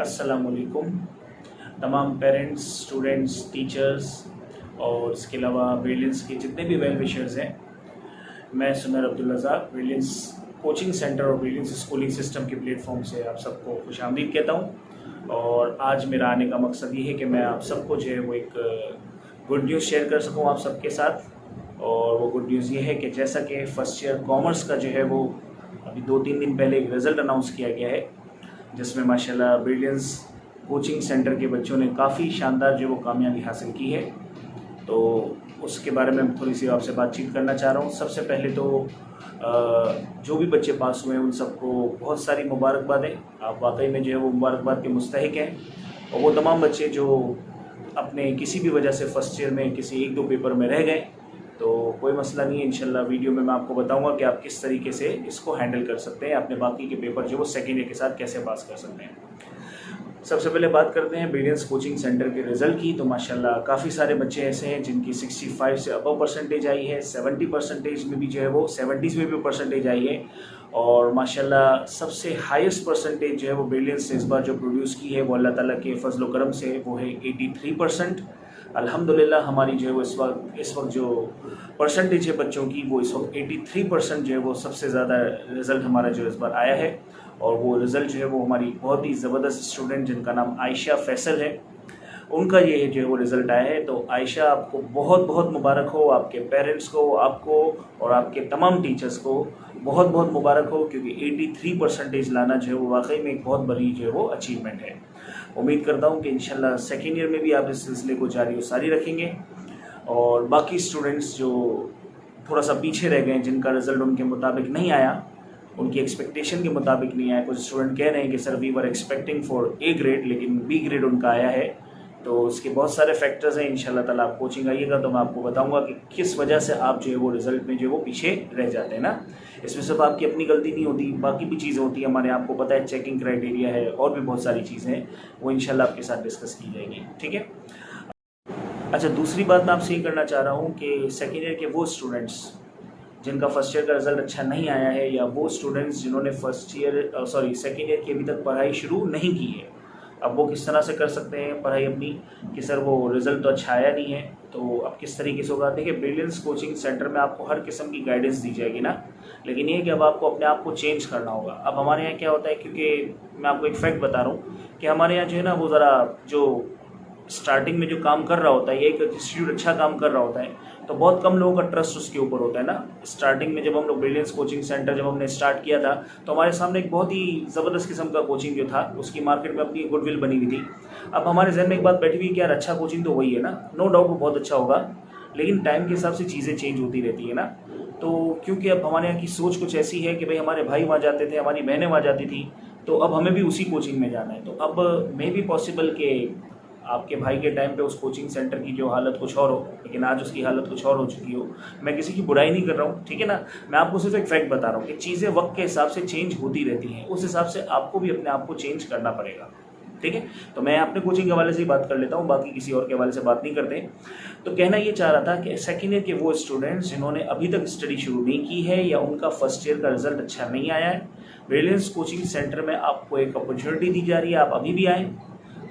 अस्सलामुअलैकुम तमाम parents, students, teachers और इसके अलावा ब्रिलियंस के जितने भी वेल विशर्स हैं। मैं Sumer Abdul Razak Brilliance coaching centre और ब्रिलियंस स्कूलिंग सिस्टम के प्लेटफॉर्म से आप सबको खुशामदीद कहता हूँ। और आज मेरा आने का मकसद ये है कि मैं आप सबको जो है वो एक गुड न्यूज़ शेयर कर सकूँ आप सबके साथ। और वो गुड न्यूज़ ये है कि जैसा कि फ़र्स्ट ईयर कॉमर्स का जो है वो अभी 2-3 दिन पहले एक रिज़ल्ट अनाउंस किया गया है, जिसमें माशाल्लाह ब्रिलियंस कोचिंग सेंटर के बच्चों ने काफ़ी शानदार जो वो कामयाबी हासिल की है। तो उसके बारे में थोड़ी सी आपसे बातचीत करना चाह रहा हूँ। सबसे पहले तो जो भी बच्चे पास हुए हैं उन सबको बहुत सारी मुबारकबादें। आप वाकई में जो है वो मुबारकबाद के मुस्तहिक हैं। और वो तमाम बच्चे जो अपने किसी भी वजह से फ़र्स्ट ईयर में किसी 1-2 पेपर में रह गए, तो कोई मसला नहीं है। इंशाल्लाह वीडियो में मैं आपको बताऊंगा कि आप किस तरीके से इसको हैंडल कर सकते हैं, अपने बाकी के पेपर जो वो सेकेंड ईयर के साथ कैसे पास कर सकते हैं। सबसे पहले बात करते हैं ब्रिलियंस कोचिंग सेंटर के रिज़ल्ट की। तो माशाल्लाह काफ़ी सारे बच्चे ऐसे हैं जिनकी 65 से अबव परसेंटेज आई है, 70 परसेंटेज में भी जो है वो 70s में भी परसेंटेज आई है। और माशाल्लाह सबसे हाईएस्ट परसेंटेज जो है वो ब्रिलियंस ने इस बार जो प्रोड्यूस की है वो अल्लाह ताला के फजल व करम से वो है 83%। अल्हम्दुलिल्लाह हमारी जो है वो इस वक्त जो परसेंटेज है बच्चों की वो इस वक्त 83% जो है वो सबसे ज़्यादा रिज़ल्ट हमारा जो इस बार आया है। और वो रिज़ल्ट जो है वो हमारी बहुत ही ज़बरदस्त स्टूडेंट जिनका नाम आयशा फैसल है, उनका ये जो है वो रिज़ल्ट आया है। तो आयशा आपको बहुत बहुत मुबारक हो, आपके पेरेंट्स को, आपको और आपके तमाम टीचर्स को बहुत बहुत मुबारक हो, क्योंकि 83 परसेंटेज लाना जो है वो वाकई में एक बहुत बड़ी जो है वो अचीवमेंट है। उम्मीद करता हूँ कि इंशाल्लाह सेकेंड ईयर में भी आप इस सिलसिले को जारी व सारी रखेंगे। और बाकी स्टूडेंट्स जो थोड़ा सा पीछे रह गए, जिनका रिज़ल्ट उनके मुताबिक नहीं आया, उनकी एक्सपेक्टेशन के मुताबिक नहीं आया, कुछ स्टूडेंट कह रहे हैं कि sir we were expecting for A grade लेकिन बी ग्रेड उनका आया है। तो इसके बहुत सारे फैक्टर्स हैं। इंशाल्लाह ताला आप कोचिंग आइएगा तो मैं आपको बताऊंगा कि किस वजह से आप जो है वो रिज़ल्ट में जो है वो पीछे रह जाते हैं ना। इसमें सिर्फ आपकी अपनी गलती नहीं होती, बाकी भी चीज़ें होती हैं हमारे, आपको पता है चेकिंग क्राइटेरिया है और भी बहुत सारी चीज़ें हैं, वो इंशाल्लाह आपके साथ डिस्कस की जाएगी। ठीक है। अच्छा, दूसरी बात मैं आपसे ये करना चाह रहा हूँ कि सेकेंड ईयर के वो स्टूडेंट्स जिनका फर्स्ट ईयर का रिज़ल्ट अच्छा नहीं आया है, या वो स्टूडेंट्स जिन्होंने सेकेंड ईयर की अभी तक पढ़ाई शुरू नहीं की है, अब वो किस तरह से कर सकते हैं पढ़ाई अपनी कि सर वो रिज़ल्ट तो अच्छा आया नहीं है, तो अब किस तरीके से होगा। देखिए, ब्रिलियंस कोचिंग सेंटर में आपको हर किस्म की गाइडेंस दी जाएगी ना, लेकिन ये है कि अब आपको अपने आप को चेंज करना होगा। अब हमारे यहाँ क्या होता है, क्योंकि मैं आपको एक फैक्ट बता रहा हूँ कि हमारे यहाँ जो है ना वो ज़रा जो स्टार्टिंग में जो काम कर रहा होता है, एक इंस्टीट्यूट अच्छा काम कर रहा होता है तो बहुत कम लोगों का ट्रस्ट उसके ऊपर होता है ना। स्टार्टिंग में जब हम लोग ब्रिलियंस कोचिंग सेंटर जब हमने स्टार्ट किया था तो हमारे सामने एक बहुत ही ज़बरदस्त किस्म का कोचिंग जो था, उसकी मार्केट में अपनी गुडविल बनी हुई थी। अब हमारे जहन में एक बात बैठी हुई कि यार अच्छा कोचिंग तो वही है ना, नो डाउट वो बहुत अच्छा होगा, लेकिन टाइम के हिसाब से चीज़ें चेंज होती रहती है ना। तो क्योंकि अब हमारे यहाँ की सोच कुछ ऐसी है कि भाई हमारे भाई वहाँ जाते थे, हमारी बहनें वहाँ जाती थी, तो अब हमें भी उसी कोचिंग में जाना है। तो अब मे भी पॉसिबल कि आपके भाई के टाइम पे उस कोचिंग सेंटर की जो हालत कुछ और हो, लेकिन आज उसकी हालत कुछ और हो चुकी हो। मैं किसी की बुराई नहीं कर रहा हूँ, ठीक है ना, मैं आपको सिर्फ एक फैक्ट बता रहा हूँ कि चीज़ें वक्त के हिसाब से चेंज होती रहती हैं, उस हिसाब से आपको भी अपने आप को चेंज करना पड़ेगा। ठीक है, तो मैं अपने कोचिंग के हवाले से ही बात कर लेता हूँ, बाकी किसी और के हवाले से बात नहीं करते। तो कहना ये चाह रहा था कि सेकेंड ईयर के वो स्टूडेंट्स जिन्होंने अभी तक स्टडी शुरू नहीं की है या उनका फर्स्ट ईयर का रिजल्ट अच्छा नहीं आया है, ब्रिलियंस कोचिंग सेंटर में आपको एक अपॉर्चुनिटी दी जा रही है, आप अभी भी आएँ,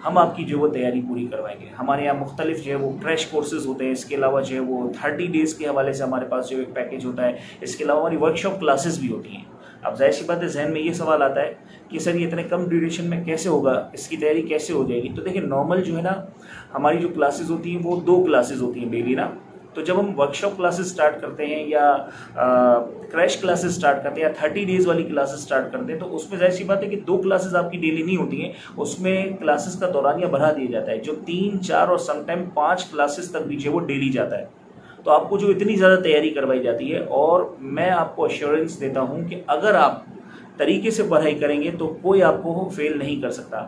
हम आपकी जो वो तैयारी पूरी करवाएंगे। हमारे यहाँ मुख्तलिफ जो है वो क्रैश कोर्सेज होते हैं, इसके अलावा जो है वो 30 डेज़ के हवाले से हमारे पास जो एक पैकेज होता है, इसके अलावा हमारी वर्कशॉप क्लासेस भी होती हैं। अब जाहिर सी बात है जहन में ये सवाल आता है कि सर ये इतने कम ड्यूरेशन में कैसे होगा, इसकी तैयारी कैसे हो जाएगी। तो देखिए, नॉर्मल जो है ना हमारी जो क्लासेस होती हैं वो 2 क्लासेस होती हैं डेली ना। तो जब हम वर्कशॉप क्लासेस स्टार्ट करते हैं या क्रैश क्लासेस स्टार्ट करते हैं या 30 डेज़ वाली क्लासेस स्टार्ट करते हैं, तो उसमें जाहिर सी बात है कि 2 क्लासेस आपकी डेली नहीं होती हैं, उसमें क्लासेस का दौरानिया बढ़ा दिया जाता है, जो 3, 4 और समटाइम 5 क्लासेस तक भी जो वो डेली जाता है। तो आपको जो इतनी ज़्यादा तैयारी करवाई जाती है, और मैं आपको अश्योरेंस देता हूँ कि अगर आप तरीके से पढ़ाई करेंगे तो कोई आपको फेल नहीं कर सकता।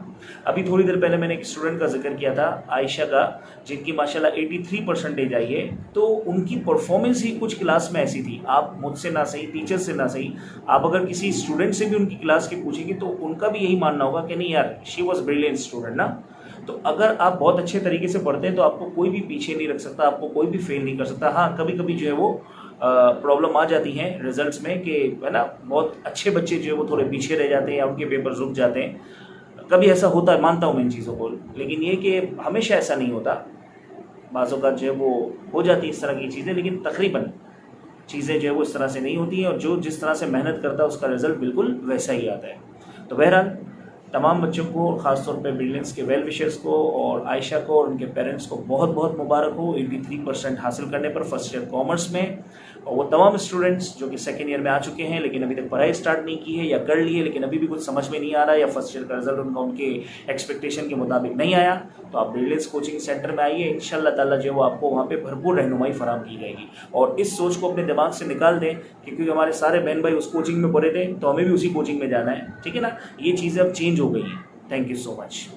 अभी थोड़ी देर पहले मैंने एक स्टूडेंट का जिक्र किया था, आयशा का, जिनकी माशाल्लाह 83 परसेंटेज आई है। तो उनकी परफॉर्मेंस ही कुछ क्लास में ऐसी थी, आप मुझसे ना सही, टीचर से ना सही, आप अगर किसी स्टूडेंट से भी उनकी क्लास के पूछेंगे तो उनका भी यही मानना होगा कि नहीं यार, शी वॉज ब्रिलियंट स्टूडेंट ना। तो अगर आप बहुत अच्छे तरीके से पढ़ते हैं तो आपको कोई भी पीछे नहीं रख सकता, आपको कोई भी फेल नहीं कर सकता। हाँ, कभी कभी जो है वो प्रॉब्लम आ जाती हैं रिजल्ट्स में कि है ना, बहुत अच्छे बच्चे जो है वो थोड़े पीछे रह जाते हैं या उनके पेपर रुक जाते हैं। कभी ऐसा होता है, मानता हूँ मैं इन चीज़ों को, लेकिन ये कि हमेशा ऐसा नहीं होता। बाज़ औक़ात जो है वो हो जाती है इस तरह की चीज़ें, लेकिन तकरीबन चीज़ें जो है वो इस तरह से नहीं होती हैं, और जो जिस तरह से मेहनत करता है उसका रिज़ल्ट बिल्कुल वैसा ही आता है। तो बहरहाल तमाम बच्चों को, ख़ास तौर पे ब्रिलियंस के वेल विशर्स को और आयशा को और उनके पेरेंट्स को बहुत बहुत मुबारक हो 83% हासिल करने पर फर्स्ट ईयर कॉमर्स में। और वो तमाम स्टूडेंट्स जो कि सेकेंड ईयर में आ चुके हैं लेकिन अभी तक पढ़ाई स्टार्ट नहीं की है, या कर ली है लेकिन अभी भी कुछ समझ में नहीं आ रहा है, या फर्स्ट ईयर का रिजल्ट उनके एक्सपेक्टेशन के मुताबिक नहीं आया, तो आप ब्रिलियंस कोचिंग सेंटर में आइए। इंशाल्लाह ताला जो है वो आपको वहाँ पे भरपूर रहनुमाई फराहम की जाएगी। और इस सोच को अपने दिमाग से निकाल दें कि क्योंकि हमारे सारे बहन भाई उस कोचिंग में पढ़े थे तो हमें भी उसी कोचिंग में जाना है, ठीक है ना। ये चीज़ें अब चेंज हो गई हैं। Thank you so much.